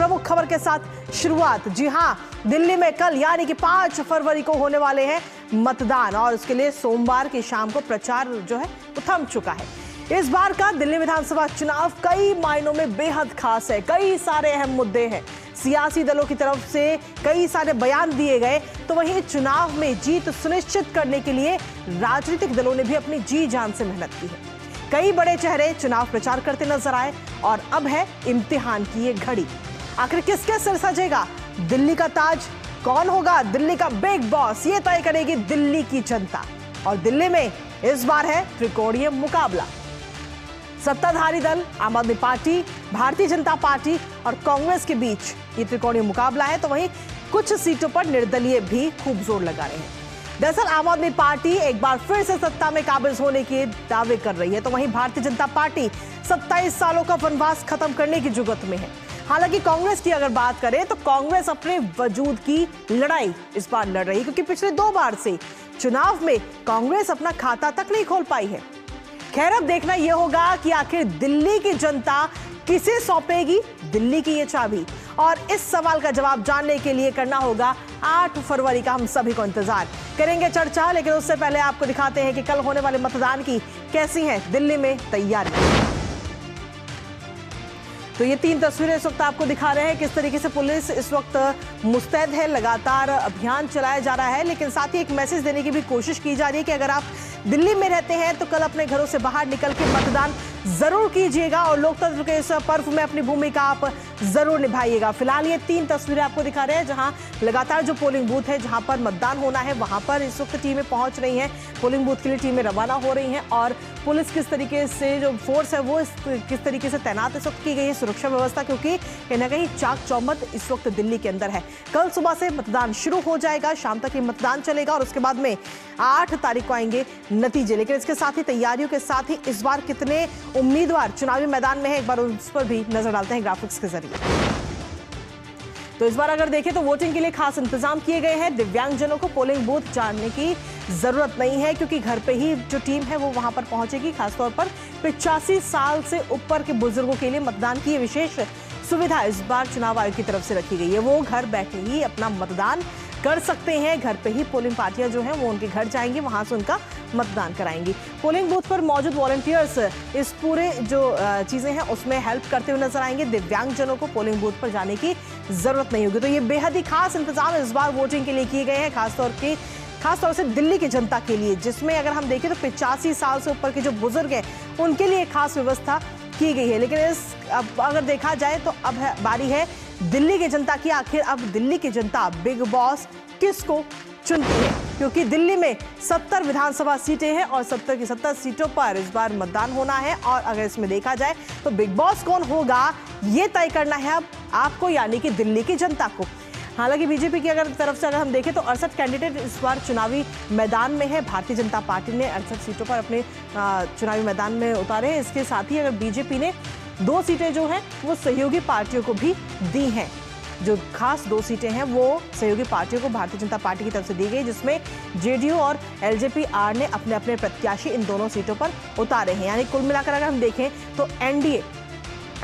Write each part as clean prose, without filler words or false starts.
प्रमुख खबर के साथ शुरुआत। जी हां, दिल्ली में कल यानी कि 5 फरवरी को होने वाले हैं मतदान और उसके लिए सोमवार की शाम को प्रचार जो है वो थम चुका है। इस बार का दिल्ली विधानसभा चुनाव कई मायनों में बेहद खास है। कई सारे अहम मुद्दे हैं, सियासी दलों की तरफ से कई सारे बयान दिए गए, तो वहीं चुनाव में जीत सुनिश्चित करने के लिए राजनीतिक दलों ने भी अपनी जी जान से मेहनत की है। कई बड़े चेहरे चुनाव प्रचार करते नजर आए और अब है इम्तिहान की ये घड़ी। आखिर किसके सिर सजेगा दिल्ली का ताज? कौन होगा दिल्ली का बिग बॉस? ये तय करेगी दिल्ली की जनता। और दिल्ली में इस बार है त्रिकोणीय मुकाबला। सत्ताधारी दल आम आदमी पार्टी, भारतीय जनता पार्टी और कांग्रेस के बीच ये त्रिकोणीय मुकाबला है। तो वहीं कुछ सीटों पर निर्दलीय भी खूब जोर लगा रहे हैं। दरअसल आम आदमी पार्टी एक बार फिर से सत्ता में काबिज होने के दावे कर रही है, तो वहीं भारतीय जनता पार्टी 27 सालों का वनवास खत्म करने की जुगत में है। हालांकि कांग्रेस की अगर बात करें तो कांग्रेस अपने वजूद की लड़ाई इस बार लड़ रही है, क्योंकि पिछले 2 बार से चुनाव में कांग्रेस अपना खाता तक नहीं खोल पाई है। खैर, अब देखना यह होगा कि आखिर दिल्ली की जनता किसे सौंपेगी दिल्ली की ये चाबी। और इस सवाल का जवाब जानने के लिए करना होगा 8 फरवरी का हम सभी को इंतजार। करेंगे चर्चा, लेकिन उससे पहले आपको दिखाते हैं कि कल होने वाले मतदान की कैसी है दिल्ली में तैयारी। तो ये 3 तस्वीरें इस वक्त आपको दिखा रहे हैं किस तरीके से पुलिस इस वक्त मुस्तैद है, लगातार अभियान चलाया जा रहा है, लेकिन साथ ही एक मैसेज देने की भी कोशिश की जा रही है कि अगर आप दिल्ली में रहते हैं तो कल अपने घरों से बाहर निकल के मतदान जरूर कीजिएगा और लोकतंत्र के इस पर्व में अपनी भूमिका आप जरूर निभाइएगा। फिलहाल ये 3 तस्वीरें आपको दिखा रहे हैं जहां लगातार जो पोलिंग बूथ है, जहां पर मतदान होना है, वहां पर इस वक्त टीमें पहुंच रही हैं। पोलिंग बूथ के लिए टीमें रवाना हो रही हैं और पुलिस किस तरीके से जो फोर्स है वो किस तरीके से तैनात इस वक्त की गई है, सुरक्षा व्यवस्था, क्योंकि कहीं ना कहीं चाक चौबंद इस वक्त दिल्ली के अंदर है। कल सुबह से मतदान शुरू हो जाएगा, शाम तक ये मतदान चलेगा और उसके बाद में 8 तारीख को आएंगे नतीजे। लेकिन इसके साथ ही तैयारियों के साथ ही इस बार कितने उम्मीदवार चुनावी मैदान में है, एक बार उस पर भी नजर डालते हैं ग्राफिक्स के जरिए। तो इस बार अगर देखें तो वोटिंग के लिए खास इंतजाम किए गए हैं। दिव्यांगजनों को पोलिंग बूथ जाने की जरूरत नहीं है, क्योंकि घर पे ही जो टीम है वो वहां पर पहुंचेगी। खासतौर पर 85 साल से ऊपर के बुजुर्गों के लिए मतदान की विशेष सुविधा इस बार चुनाव आयोग की तरफ से रखी गई है। वो घर बैठे ही अपना मतदान कर सकते हैं। घर पे ही पोलिंग पार्टियां जो हैं वो उनके घर जाएंगी, वहां से उनका मतदान कराएंगी। पोलिंग बूथ पर मौजूद वॉलंटियर्स इस पूरे जो चीजें हैं उसमें हेल्प करते हुए नजर आएंगे। दिव्यांगजनों को पोलिंग बूथ पर जाने की जरूरत नहीं होगी। तो ये बेहद ही खास इंतजाम इस बार वोटिंग के लिए किए गए हैं, खासतौर से दिल्ली की जनता के लिए, जिसमें अगर हम देखें तो 85 साल से ऊपर के जो बुजुर्ग हैं उनके लिए खास व्यवस्था की गई है। लेकिन अब अगर देखा जाए तो अब बारी है दिल्ली की जनता की। आखिर अब दिल्ली की जनता बिग बॉस किसको चुनती है, क्योंकि दिल्ली में 70 विधानसभा सीटें हैं और 70 की 70 सीटों पर इस बार मतदान होना है। और अगर इसमें देखा जाए तो बिग बॉस कौन होगा ये तय करना है अब आपको, यानी कि दिल्ली की जनता को। हालांकि बीजेपी की तरफ से अगर हम देखें तो 68 कैंडिडेट इस बार चुनावी मैदान में है। भारतीय जनता पार्टी ने 68 सीटों पर अपने चुनावी मैदान में उतारे हैं। इसके साथ ही अगर बीजेपी ने 2 सीटें जो हैं वो सहयोगी पार्टियों को भी दी हैं। जो खास 2 सीटें हैं वो सहयोगी पार्टियों को भारतीय जनता पार्टी की तरफ से दी गई, जिसमें जेडीयू और एलजेपी-आर ने अपने अपने प्रत्याशी इन दोनों सीटों पर उतारे हैं। यानी कुल मिलाकर अगर हम देखें तो एनडीए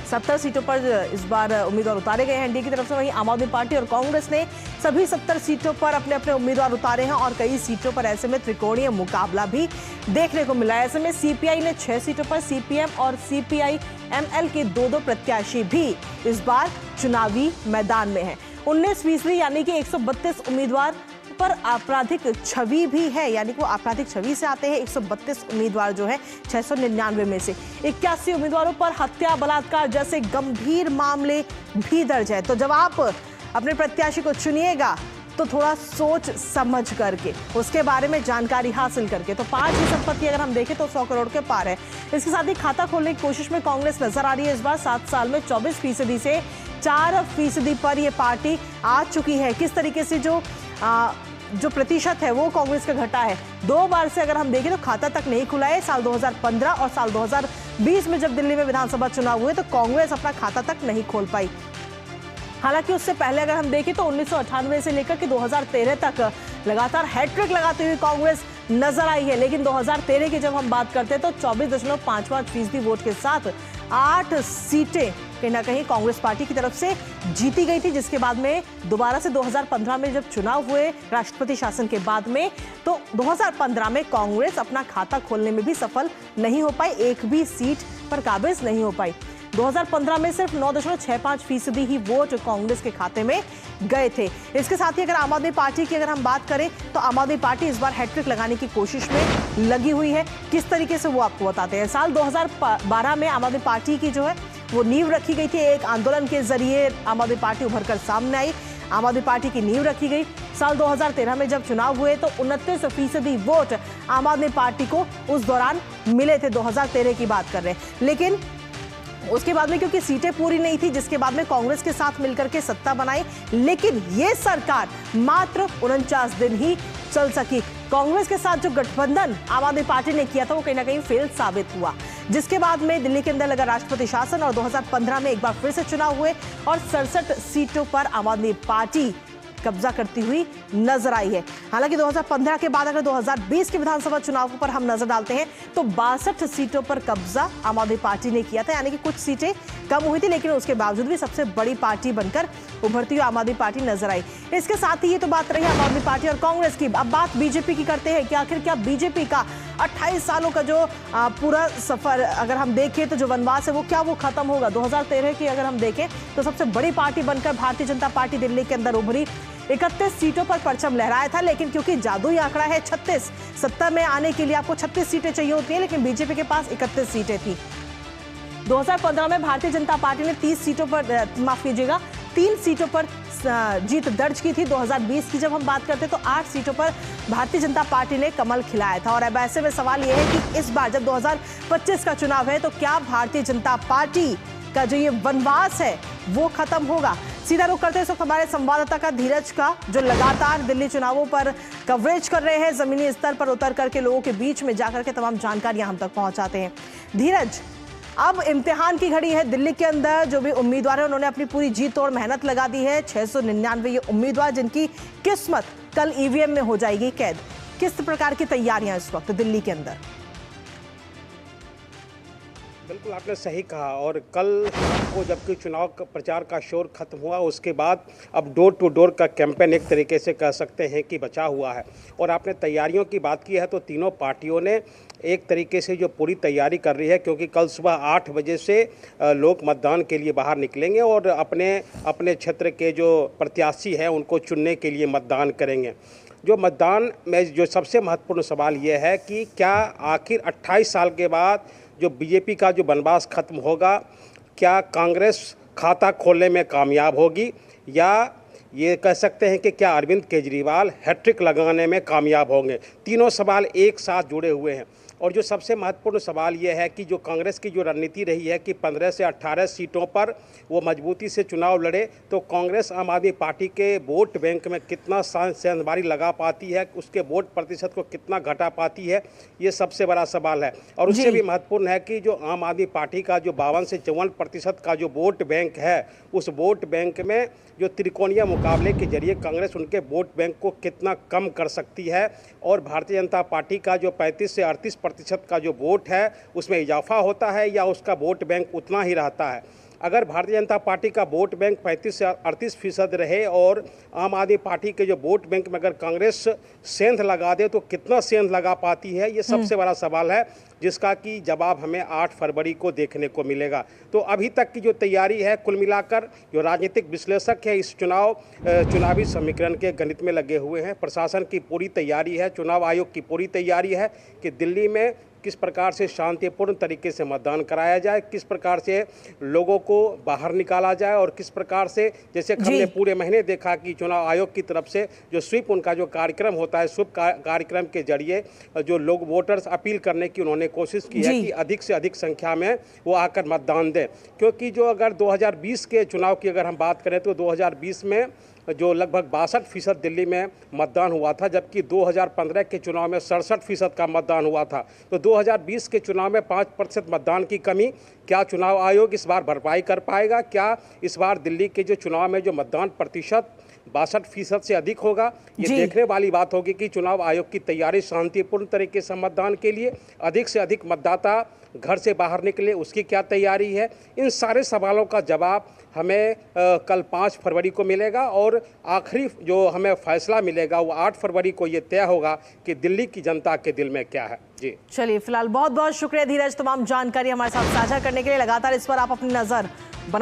70 सीटों पर इस बार उम्मीदवार उतारे गए हैं एनडीए की तरफ से। वहीं आम आदमी पार्टी और कांग्रेस ने सभी 70 सीटों पर अपने अपने उम्मीदवार उतारे हैं और कई सीटों पर ऐसे में त्रिकोणीय मुकाबला भी देखने को मिला है। ऐसे में सीपीआई ने 6 सीटों पर, सीपीएम और सीपीआई-एमएल के 2-2 प्रत्याशी भी इस बार चुनावी मैदान में हैं। 19% यानी कि 132 उम्मीदवार पर आपराधिक छवि भी है, यानी कि वो आपराधिक छवि से आते हैं। 132 उम्मीदवार जो है 699 में से 81 उम्मीदवारों पर हत्या, बलात्कार जैसे गंभीर मामले भी दर्ज है। तो जब आप अपने प्रत्याशी को चुनिएगा तो थोड़ा सोच समझ करके, उसके बारे में जानकारी हासिल करके। तो 5 की संपत्ति अगर हम देखें तो 100 करोड़ के पार है। इसके साथ ही खाता खोलने की कोशिश में कांग्रेस नजर आ रही है। इस बार 7 साल में 24% से 4% पर यह पार्टी आ चुकी है। किस तरीके से जो प्रतिशत है वो कांग्रेस का घटा है। 2 बार से अगर हम देखें तो खाता तक नहीं खुला है। साल 2015 और साल 2020 में जब दिल्ली में विधानसभा चुनाव हुए तो कांग्रेस अपना खाता तक नहीं खोल पाई। हालांकि उससे पहले अगर हम देखें तो 1998 से लेकर के 2013 तक लगातार हैट्रिक लगाती हुई कांग्रेस नजर आई है। लेकिन 2013 की जब हम बात करते हैं तो 24.55% वोट के साथ 8 सीटें कहीं ना कहीं कांग्रेस पार्टी की तरफ से जीती गई थी, जिसके बाद में दोबारा से 2015 में जब चुनाव हुए राष्ट्रपति शासन के बाद में, तो 2015 में कांग्रेस अपना खाता खोलने में भी सफल नहीं हो पाई, एक भी सीट पर काबिज नहीं हो पाई। 2015 में सिर्फ 9.65% ही वोट कांग्रेस के खाते में गए थे। इसके साथ ही अगर आम आदमी पार्टी की अगर हम बात करें तो आम आदमी पार्टी इस बार हैट्रिक लगाने की कोशिश में लगी हुई है। किस तरीके से वो आपको बताते हैं। साल 2012 में आम आदमी पार्टी की जो है वो नींव रखी गई थी, एक आंदोलन के जरिए आम आदमी पार्टी उभर कर सामने आई, आम आदमी पार्टी की नींव रखी गई। साल 2013 में जब चुनाव हुए तो 29% वोट आम आदमी पार्टी को उस दौरान मिले थे, 2013 की बात कर रहे हैं। लेकिन उसके बाद में क्योंकि सीटें पूरी नहीं थी, जिसके बाद में कांग्रेस के साथ मिलकर के सत्ता बनाई, लेकिन ये सरकार मात्र 49 दिन ही चल सकी। कांग्रेस के साथ जो गठबंधन आम आदमी पार्टी ने किया था वो कहीं ना कहीं फेल साबित हुआ, जिसके बाद में दिल्ली के अंदर लगा राष्ट्रपति शासन और 2015 में एक बार फिर से चुनाव हुए और 67 सीटों पर आम आदमी पार्टी कब्जा करती हुई नजर आई है। हालांकि 2015 के बाद अगर 2020 के विधानसभा चुनाव पर हम नजर डालते हैं तो 62 सीटों पर कब्जा आम आदमी पार्टी ने किया था, यानी कि कुछ सीटें कम हुई थी, लेकिन उसके बावजूद भी सबसे बड़ी पार्टी बनकर उभरती हुई आम आदमी पार्टी नजर आई। इसके साथ ही ये तो बात रही आम आदमी पार्टी और कांग्रेस की। अब बात बीजेपी की करते हैं कि आखिर क्या बीजेपी का 28 सालों का जो पूरा सफर अगर हम देखें तो जो वनवास है वो क्या वो खत्म होगा। 2013 की अगर हम देखें तो सबसे बड़ी पार्टी बनकर भारतीय जनता पार्टी दिल्ली के अंदर उभरी, 31 सीटों पर परचम लहराया था, लेकिन क्योंकि जादुई आंकड़ा है 36, सत्ता में आने के लिए आपको 36 सीटें चाहिए होती हैं, लेकिन बीजेपी के पास 31 सीटें थी। 2015 में भारतीय जनता पार्टी ने 30 सीटों पर, माफ कीजिएगा, 3 सीटों पर जीत दर्ज की थी। 2020 की जब हम बात करते हैं तो 8 सीटों पर भारतीय जनता पार्टी ने कमल खिलाया था। और अब ऐसे में सवाल यह है कि इस बार जब 2025 का चुनाव है तो क्या भारतीय जनता पार्टी का जो ये वनवास है वो खत्म होगा। सीधा रुख करते हैं इस वक्त हमारे संवाददाता का, धीरज का, जो लगातार दिल्ली चुनावों पर कवरेज कर रहे हैं, जमीनी स्तर पर उतर करके लोगों के बीच में जाकर के तमाम जानकारियां हम तक पहुंचाते हैं। धीरज, अब इम्तिहान की घड़ी है दिल्ली के अंदर। जो भी उम्मीदवार है उन्होंने अपनी पूरी जी तोड़ मेहनत लगा दी है। 699 ये उम्मीदवार जिनकी किस्मत कल ईवीएम में हो जाएगी कैद। किस प्रकार की तैयारियां इस वक्त दिल्ली के अंदर? बिल्कुल आपने सही कहा। और कल को जबकि चुनाव प्रचार का शोर खत्म हुआ, उसके बाद अब डोर टू डोर का कैंपेन एक तरीके से कह सकते हैं कि बचा हुआ है। और आपने तैयारियों की बात की है तो तीनों पार्टियों ने एक तरीके से जो पूरी तैयारी कर रही है, क्योंकि कल सुबह 8 बजे से लोग मतदान के लिए बाहर निकलेंगे और अपने अपने क्षेत्र के जो प्रत्याशी हैं उनको चुनने के लिए मतदान करेंगे। जो मतदान में जो सबसे महत्वपूर्ण सवाल ये है कि क्या आखिर 28 साल के बाद जो बीजेपी का जो वनवास खत्म होगा, क्या कांग्रेस खाता खोलने में कामयाब होगी, या ये कह सकते हैं कि क्या अरविंद केजरीवाल हैट्रिक लगाने में कामयाब होंगे। तीनों सवाल एक साथ जुड़े हुए हैं। और जो सबसे महत्वपूर्ण सवाल ये है कि जो कांग्रेस की जो रणनीति रही है कि 15 से 18 सीटों पर वो मजबूती से चुनाव लड़े, तो कांग्रेस आम आदमी पार्टी के वोट बैंक में कितना सेंधमारी लगा पाती है, उसके वोट प्रतिशत को कितना घटा पाती है, ये सबसे बड़ा सवाल है। और उससे भी महत्वपूर्ण है कि जो आम आदमी पार्टी का जो 52 से 54% का जो वोट बैंक है, उस वोट बैंक में जो त्रिकोणीय मुकाबले के जरिए कांग्रेस उनके वोट बैंक को कितना कम कर सकती है, और भारतीय जनता पार्टी का जो 35 से 38% का जो वोट है उसमें इजाफा होता है या उसका वोट बैंक उतना ही रहता है। अगर भारतीय जनता पार्टी का वोट बैंक 35 से 38% रहे और आम आदमी पार्टी के जो वोट बैंक में अगर कांग्रेस सेंध लगा दे तो कितना सेंध लगा पाती है, ये सबसे बड़ा सवाल है, जिसका कि जवाब हमें 8 फरवरी को देखने को मिलेगा। तो अभी तक की जो तैयारी है, कुल मिलाकर जो राजनीतिक विश्लेषक है इस चुनावी समीकरण के गणित में लगे हुए हैं। प्रशासन की पूरी तैयारी है, चुनाव आयोग की पूरी तैयारी है कि दिल्ली में किस प्रकार से शांतिपूर्ण तरीके से मतदान कराया जाए, किस प्रकार से लोगों को बाहर निकाला जाए, और किस प्रकार से, जैसे हमने पूरे महीने देखा कि चुनाव आयोग की तरफ से जो स्वीप उनका जो कार्यक्रम होता है, स्वीप कार्यक्रम के जरिए जो लोग वोटर्स अपील करने की उन्होंने कोशिश की है कि अधिक से अधिक संख्या में वो आकर मतदान दें। क्योंकि जो अगर 2020 के चुनाव की अगर हम बात करें तो 2020 में जो लगभग 62% दिल्ली में मतदान हुआ था, जबकि 2015 के चुनाव में 67% का मतदान हुआ था। तो 2020 के चुनाव में 5% मतदान की कमी क्या चुनाव आयोग इस बार भरपाई कर पाएगा? क्या इस बार दिल्ली के जो चुनाव में जो मतदान प्रतिशत 62% से अधिक होगा? ये देखने वाली बात होगी कि चुनाव आयोग की तैयारी शांतिपूर्ण तरीके से मतदान के लिए, अधिक से अधिक मतदाता घर से बाहर निकले, उसकी क्या तैयारी है? इन सारे सवालों का जवाब हमें कल 5 फरवरी को मिलेगा और आखिरी जो हमें फैसला मिलेगा वो 8 फरवरी को ये तय होगा कि दिल्ली की जनता के दिल में क्या है। जी चलिए, फिलहाल बहुत बहुत शुक्रिया धीरज, तमाम जानकारी हमारे साथ साझा करने के लिए। लगातार इस पर आप अपनी नजर बनाए।